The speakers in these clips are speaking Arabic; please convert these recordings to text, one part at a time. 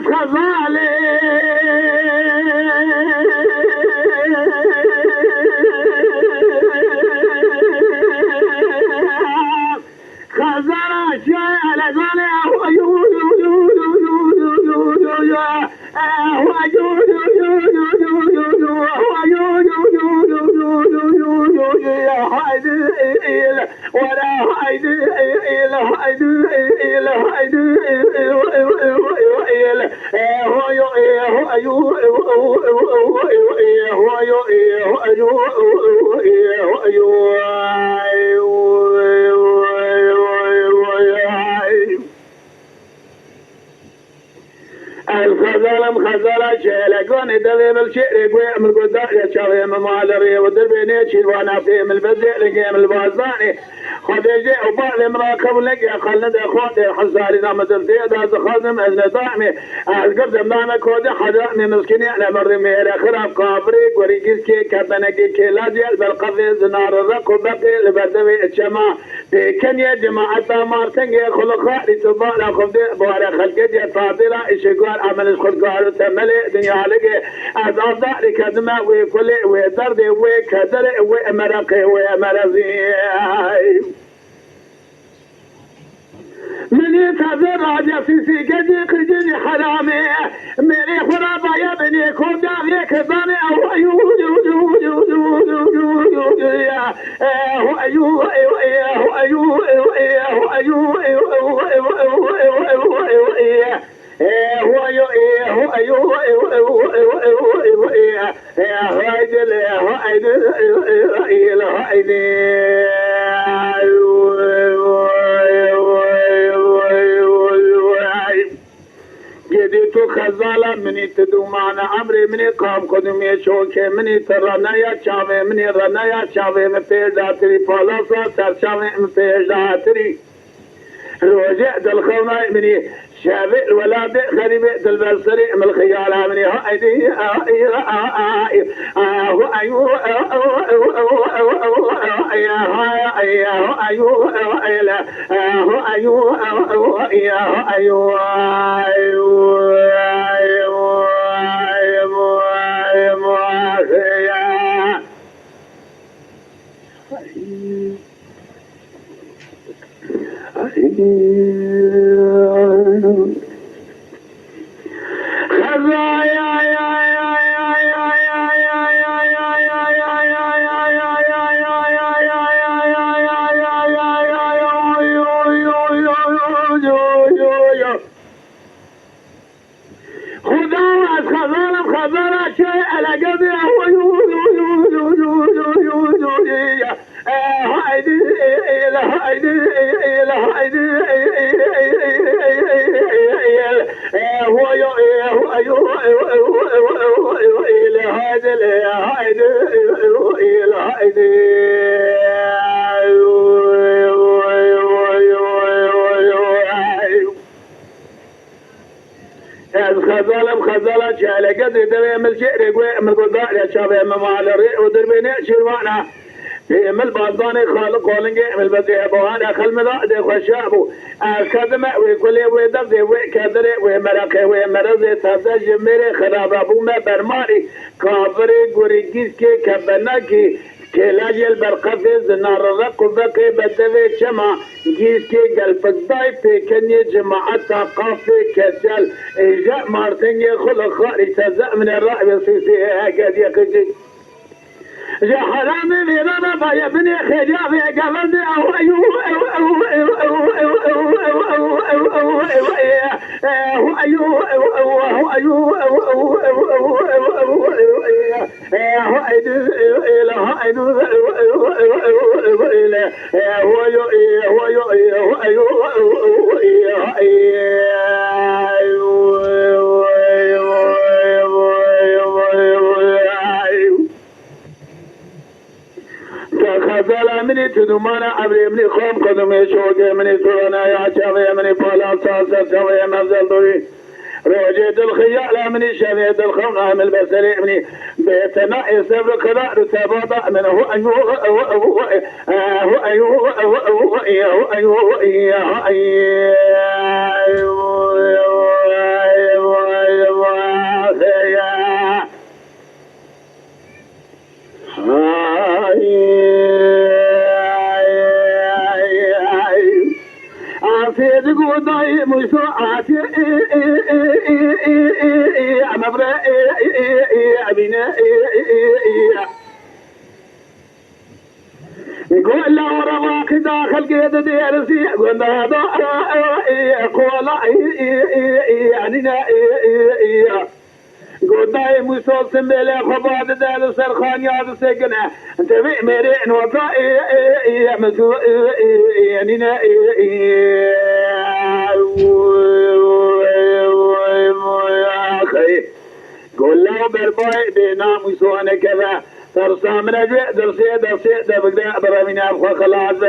خزالي خزالة شايلة غالي الخزالة مخزالة شيلقوني دليل الشيء من قدر يشاوي ممالري ودربيني شيوانا في من البزي لقيم البازاني خديجي وبعض مراكب لقي خلد اخواتي حزاري نام دلتي داز خادم اذن طعمي القرد مانا كودي حضرني مسكيني انا مرمي خراب كابري وريكيس كي كبنكي كيلاجي بالقفز نار الرق بقي لبدوي الشما في كنيا جماعة مارتنجي خلقاء لتبالا خبدي بوارا خلقية فاضلة اشيقار عمل خلقار تملي دنيا لقي اعضاء لكدمة وكل ودرد وكدر ومرقي ومرزي من يتذر راجع في سيقدي قدني حرامي مني خرابة يا بني كودا ليك ظني او جديتو خزالة مني تدو معنا عمري مني قام قدمي شوكي مني ترانايا شاوي مني رانايا شاوي مفيجاتري فالاسا ترشاوي مفيجاتري روجع دلخونا مني شابئ الولاد غريب دلبسري من الخيال مني هايدي خزالة شالة قدر دبي من شعري من قدر يا شابي ممال الريح ودربيني شيروانا في مل بازاني خالق قولنجي من البزيه بوهانا خل مذاقدي خشابو الكدمة وكلي ودبدي وكدري ومرقي ومرزي تبدا جميري خراب ابوما برماري كافري قريقيسكي كبناكي كلاجي البرقفز نار الرق بقي بدوي شما جيسكي قلبك ضاي في كني جماعة ثقافي كسل إجاء مارتنجي خلق خاري تزأ من الرأي السيسي هكذا يقجي يا حرامي بيرانا بايا بني خجافي قبلني او خزالة مني تدومانا عبري مني خوم قدمي شوقي مني سرانا يا شافي مني فالا صاصة شافي مفزل دوري روجيت الخيال مني شفيت الخونة من البسري مني بيتنا يسبر كذا رتباطا من هو مسوعاتي مبرأ أبينا يقول له رواك داخل قيد ديرسي قلنا هذا قول يعني قول داي مسوس ملي خباد دال سرخان ياد سجنه انت ميرين وضع مسو يعني قول له برباي بينا مسوانه كذا ترسام رجع درسي دبقنا برمين أبخى خلاص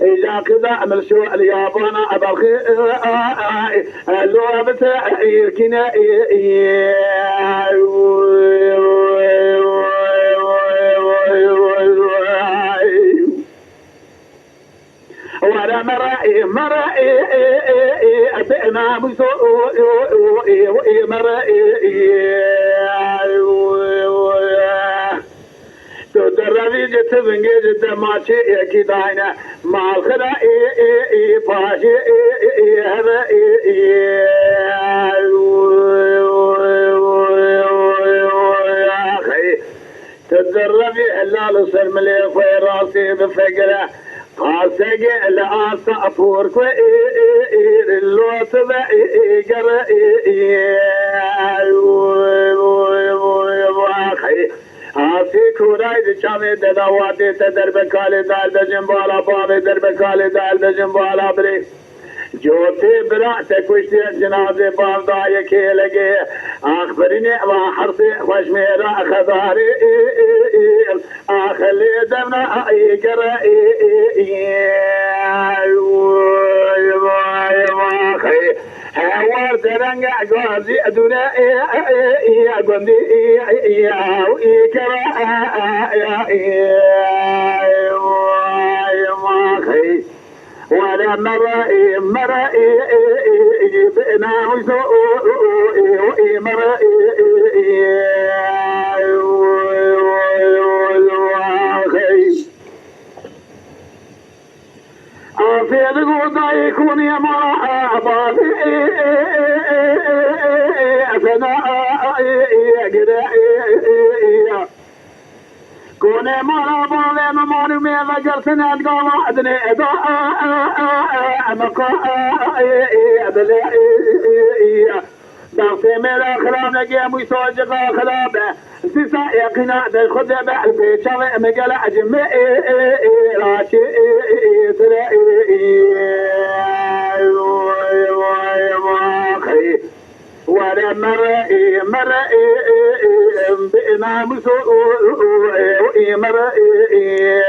إذا كذا عمل شو اليابان أبخي لو أبتا يركنا ولا مرائي أبئنا بسو مرائي تدربي جت بنجي جت ماشي أكيد عينا مع الخدا فاشي هذا تدربي هلال سلملي في راسي بفقره قاسق لآسا أفورك اللو تبعي قرأي آسی کورای دچامه دداواتی تدرب کالی دال دجنبالا بابی درب کالی دال دجنبالا بری جوتی برا تکوشتی جنازه باب دای که لگه آخبرینی و حرسی خوش میرا خداری آخلی دمنا ای گرائی هوار درنگ عجوزی ادونه گندی کرا ولا مرائي بنا مرائي في الغوطة يكون يا مرحبا كون مرحبا لما مانو ميلا جلسنا القوة عدني ادا دغسي ميلا خراب نجي ميسوجقا خرابه سيسا يقنا دي خده بالبيت شوي مقلا عجمي راشي ولا مرئي بإنا مسوء مرئي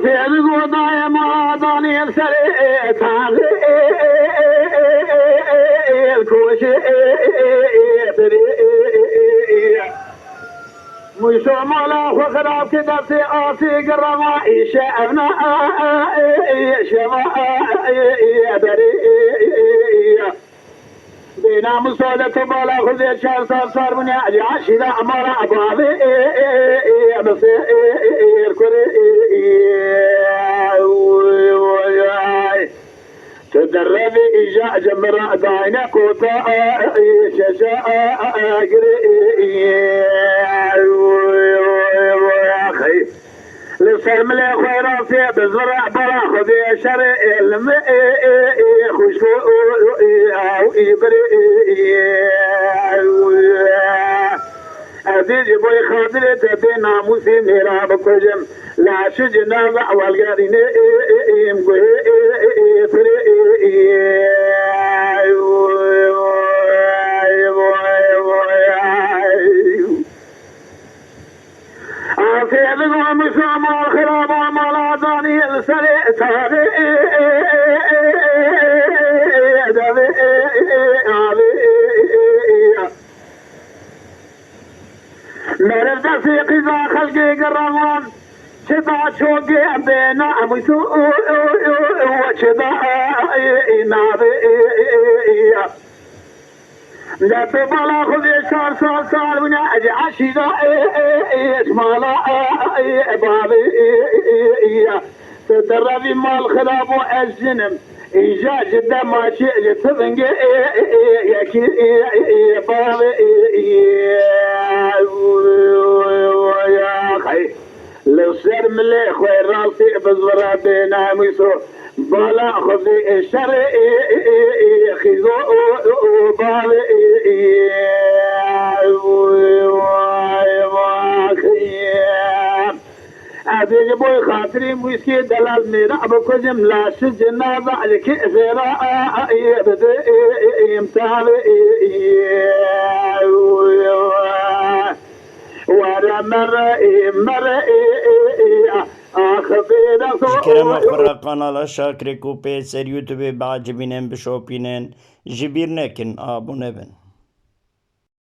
في الوضع ما ضاني السريع الكوشي مشو مالا وخراب كده في آسي قرما شعبنا شما بري بينا مصولة بالا خذي شهر صار من يعجي عشيدا أمارا أبابي بصير كوري تدربي إجاء جمرا داينا كوتا شاشا أخي لسلم لي خيراتي بزرع برا خذي شرع الماء خشو أو إبري أزيد بوي خاطري تبي ناموسي ميرا بكجم لا شجنا والقارين في الغم سما خراب ما ضاني السريع تاري مرد في قضاء خلقي قرمان چدا چوگه بنا امیسو چدا نابه لب بالا خودی سال بنا عشیدا اسمالا بابی تدربي مال خلاب وأزنم إيجا جدا ماشي تبنجي ياكي بابي يا خي لو سر مليخ وين راسي بزورا بينا ميسو بالا خذي الشر خيزو بابي أبي بوي خاطري موسكي دلال ميرا بكوجم لاش جنازة عليك فيرا بدي يمتابي ورا مرة Kerem Akbara kanala Şakir Kupe ser YouTube بعجبینن بشوپینن جبیر نکن abone ben.